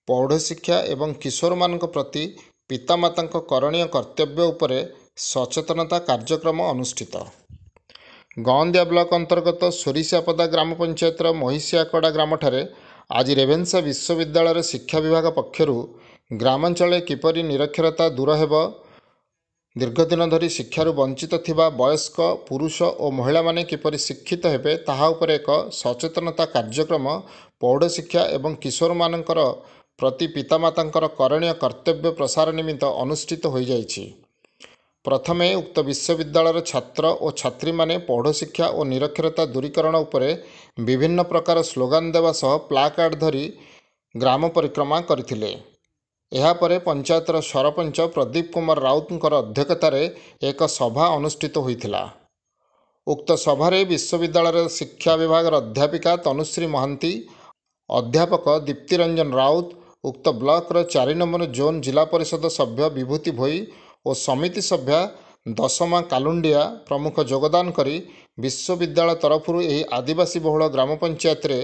पौढ़ शिक्षा एवं किशोर मान प्रति पितामाता करणीय कर्तव्य उपरे सचेतनता कार्यक्रम अनुष्ठित। गौंदिया ब्लॉक अंतर्गत सोरिसापदा ग्राम पंचायतर महिषियाकड़ा ग्राम आज रेभेन्सा विश्वविद्यालय शिक्षा विभाग पक्षर ग्रामांचल किपरि निरक्षरता दूर हेब, दीर्घदिन धरी शिक्षार वंचित थिबा वयस्क पुरुष और महिला माने किपरि शिक्षित हेबे ताहा उपरे एक सचेतनता कार्यक्रम पौढ़ शिक्षा एवं किशोर मानकर प्रति पितामातांकर करणीय कर्तव्य प्रसार निमित्त अनुष्ठित हो जाइछि। प्रथमे उक्त विश्वविद्यालय छात्र और छात्री माने पौढ़ शिक्षा और निरक्षरता दूरीकरण उपरे विभिन्न प्रकार स्लोगान देवा सह प्लाकार्ड धरी ग्राम परिक्रमा करथिले। एहापरे पंचायतर सरपंच प्रदीप कुमार राउतर अध्यक्षतार एक सभा अनुष्ठित होइथिला। उक्त सभारे विश्वविद्यालय शिक्षा विभाग अध्यापिका तनुश्री महांती, अध्यापक दीप्ति रंजन राउत, उक्त ब्लॉक 4 नंबर जोन जिला परिषद सभ्य विभूति भोई और समिति सभ्या दशमा कालुंडिया प्रमुख योगदान करी विश्वविद्यालय तरफरु एही आदिवासी बहुल ग्राम पंचायत रे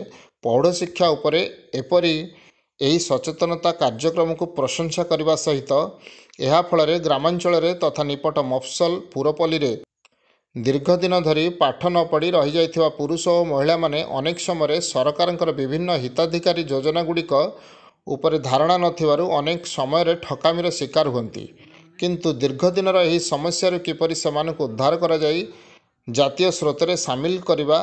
पौढ़ शिक्षा उपरे एपरी एही सचेतनता कार्यक्रम को प्रशंसा करने सहित यह फल ग्रामांचल तथा निपट मफसल पुरपल्ली रे दीर्घदिन धरी पाठ न पढ़ी रही जाइथिबा पुरुष और महिला माने अनेक समय सरकार विभिन्न हिताधिकारी योजना गुड़िक उपरे धारणा नथिबारु अनेक समय ठकामीर शिकार हुंती, किंतु दीर्घदिन यही समस्या किपरि सेमानकु उद्धार करा जाई जातीय स्रोतरे सामिल करने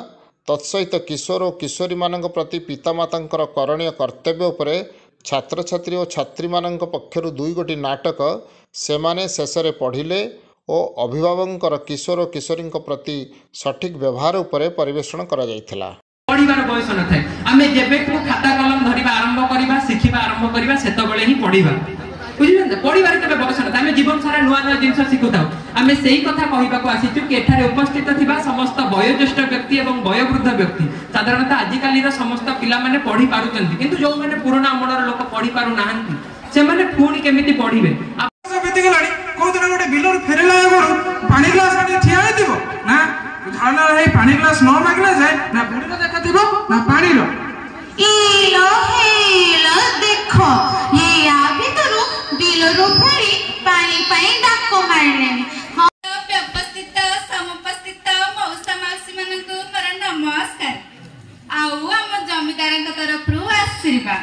तत्सहित किशोर और किशोरी मानक प्रति पितामातांकर करणीय कर्तव्य उपरे छात्र छात्री और छात्री मानक पक्षरु 2 गोटी नाटक सेमाने शेषरे पढ़िले और अभिभावकर किशोर और किशोरी प्रति सठिक व्यवहार उपरे परिवेषण करा जायथिला। पढ़िबार बयस न थाए आमे जेबेठू खाता कलम धरिबा आरंभ करिबा शिखिबा आरंभ करिबा सेतबेले ही पढ़िबा बुझिले पढ़िबार केबे बयस न थाए आमे जीवन सारा नुआ नुआ जिंस शिखुताउ। आमे सेही कथा कहिबा को आसीचु कि एठारे उपस्थित थिबा समस्त वयोज्येष्ठ व्यक्ति एवं वयोवृद्ध व्यक्ति साधारणतः आजिकाली समस्त पिला माने पढ़ी पारुचंती, किंतु जो माने पुराना अमरर लोक पढ़ी पारु नाहंती से माने पुणी केमिति पढ़िबे। बेतिगलाडी कोदना गोटे बिलर फेरेला गरो पानी ग्लास आनी ठिया हेतिबो ना झाला हे पानी ग्लास न मागला जाय ना बुढीला देखाथिबो ना पानी लो हेलो देखो ये आ भितरु बिलर फेरी पानी पाई डाको मारले। व्यवस्थित समुपस्थित मौसा मासी मानकु मोर नमस्कार। आउ हम जमीदारक तरफरु आशीर्वाद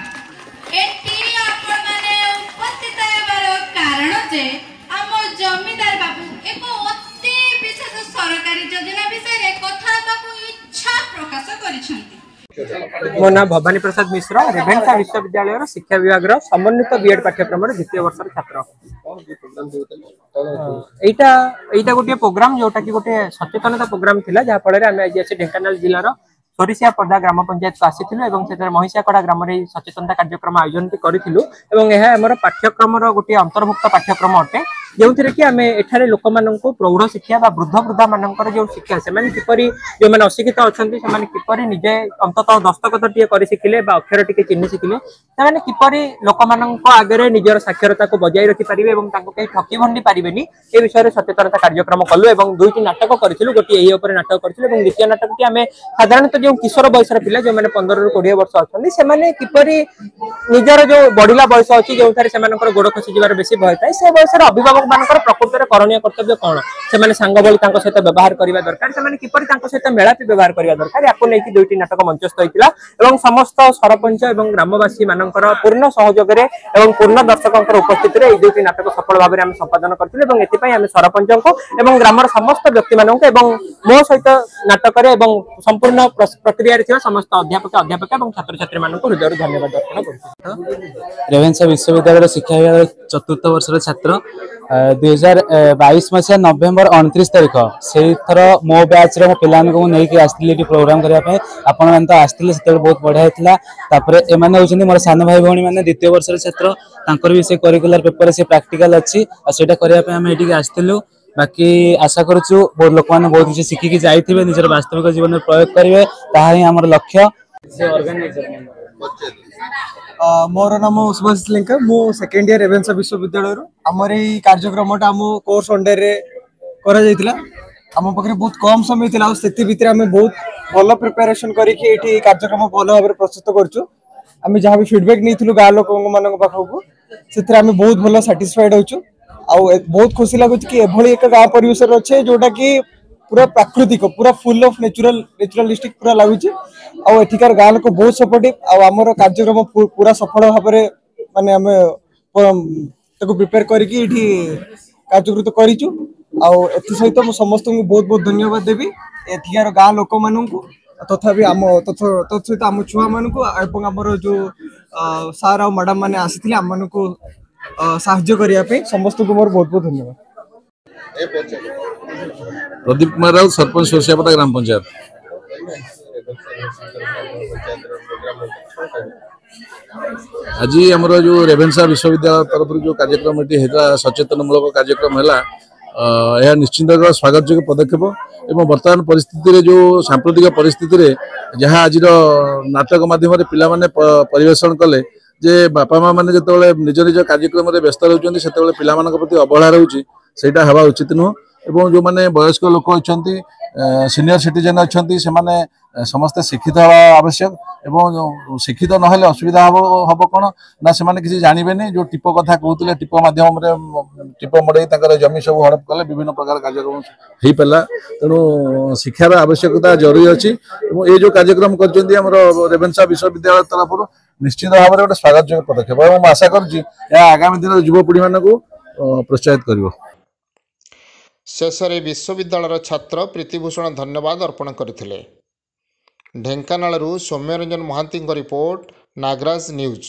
एटी आपण माने उपस्थित हेबार कारण जे हम जमीदार बाबू एक अति विशेष सरकारी योजना विषय कथा बाबू इच्छा प्रकाश करिसंती। मो ना भवानी प्रसाद मिश्र रेभेन्सा विश्वविद्यालय शिक्षा विभाग समन्वित बीएड पाठ्यक्रम द्वितीय वर्ष छात्र। एटा गोटे प्रोग्राम जोटा कि गोटे सचेतनता प्रोग्राम थिला जहा फल रे आज आसी ढेंकानाल जिलार सोरिसापदा ग्राम पंचायत को आसी महिषियाकड़ा ग्राम सचेतनता कार्यक्रम आयोजन करूँ। आमर पाठ्यक्रम गोटे अंतर्भुक्त पाठ्यक्रम अटे जो कि आम एठारे लोक मानक प्रौढ़ शिक्षा वृद्ध वृद्धा मानकर जो शिक्षा से किपरि जो मैंने अशिक्षित अच्छा से किपरि निजे अंतत दस्तखत टे कर शिखिले अक्षर टे चिन्ह शिखिले से किपरि लोक मानक आगे निजर साक्षरता को बजाय रखिपारे और कहीं ठकी भंडी पारे ये विषय सचेतनता कार्यक्रम कलु और 2टी नाटक करूँ। गोटे यही नाटक करूँ और द्वितीय नाटक आम साधारणतः जो किशोर बयसर पिला जो मैंने 15 ରୁ 20 वर्ष अच्छा से किपरि निजर जो बढ़ला बयस अच्छी जो गोड़ खसी जबार बेसी भय थाए से बयस अभिभावक मानकर प्रकृत में करणीय कर्तव्य कौन से सांग भली सहित व्यवहार करने दरकार से किपरि सहित मेलापी व्यवहार करने दरकार या नहीं 2टी नाटक मंचस्थ होता और समस्त सरपंच और ग्रामवासी मानकर पूर्ण सहयोग और पूर्ण दर्शकों उपस्थित में 2टी नाटक सफल भाव में संपादन करते एम सरपंच और ग्रामर समस्त व्यक्ति मानक मो सहित नाटक संपूर्ण प्रक्रिया समस्त अध्यापक अध्यापिका और छात्र छात्री मान हृदय धन्यवाद अर्पण कर। रेभेन्सा विश्वविद्यालय शिक्षा विभाग 4th वर्ष छात्र 2022 मसीहा नवेम्बर 29 तारिख से थर मो बैच रे पिलानको नेकी आस्थिले प्रोग्राम करबा आपण मन तो आस्थिले से बहुत बढ़िया होता। तापर एमाने होचंदी मोर सान भाई भौणी माने द्वितीय वर्ष छात्र तांकर भी से करिकुलर पेपर से प्रैक्टिकल अच्छी आ सेटा करबा पे हम एठी आस्थिलु। बाकी आशा करूँ बहुत लोक मैंने बहुत किसी शिखिकी जाइए निजर वास्तविक जीवन में प्रयोग करेंगे ताहा ही आमर लक्ष्य। मोर नाम सुभाष लेंका मु सेकेंड इयर रेभेन्सा विश्वविद्यालय आमर ये कार्यक्रम आम कोर्स अंडर करा आम पाखे बहुत कम समय था से बहुत भल प्रिपेरेसन करके कार्यक्रम भल भाव प्रस्तुत करूँ। आम जहाँ भी फीडबैक नहीं गाँ लोक मान पाखक से बहुत भल साटिस्फाइड होचु बहुत खुशी लगुच कि एभली एक गाँ परिवेश अच्छे जोटा कि पूरा प्राकृतिक पूरा फुल ऑफ नेचुरलिस्टिक पूरा लगुच आठिकार गाँ लोक बहुत सपोर्टिव आमर कार्यक्रम पूरा सफल भाव माने आम प्रिपेयर करके कार्यकृत करूँ सहित मुझे समस्त को बहुत बहुत धन्यवाद देवी एठिकार गाँ लोक मान तथापि आम तत्सहित आम छुआ मान आमर जो सार आ मैडम मैंने आसी आम मान को साहाय्य करने समस्त को मोर बहुत बहुत धन्यवाद। प्रदीप कुमार राउत सरपंच सोरसियापदा ग्राम पंचायत। आज आमर जो रेभेन्सा विश्वविद्यालय तरफ जो कार्यक्रम ये सचेतनमूलक कार्यक्रम है यह निश्चिंत स्वागत योग्य पदक्षेप एवं वर्तमान परिस्थिति जो सांप्रतिक परिस्थिति जहाँ आज नाटक माध्यम पिला माने परिवेषण कले जे बापा माँ मैंने जो निज निज कार्यक्रम व्यस्त रोचे से पिला प्रति अवहेला रोचे सेटा हवा उचित नुह एवं जो मैंने वयस्क लोक अच्छा सीनियर सिटीजेन अच्छा से समस्ते शिक्षित हवा आवश्यक एवं शिक्षित ना असुविधा हम कौन ना से किसी जानवे जो टीप कथा कहते टीप मध्यम टीप मड़े जमी सब हड़प कले विभिन्न प्रकार कार्यक्रम हो पारा तेणु शिक्षार आवश्यकता जरूरी अच्छी ये जो कार्यक्रम कर रेभेन्सा विश्वविद्यालय तरफ निश्चित भाव में गोटे स्वागत योग्य पदक्षेप और आशा कर आगामी दिन युवपीढ़ी मान को प्रोत्साहित कर। शेष विश्वविद्यालय छात्र प्रीतिभूषण धन्यवाद अर्पण करथिले। ढेंकानालरू सौम्यरंजन महांती रिपोर्ट नागराज न्यूज।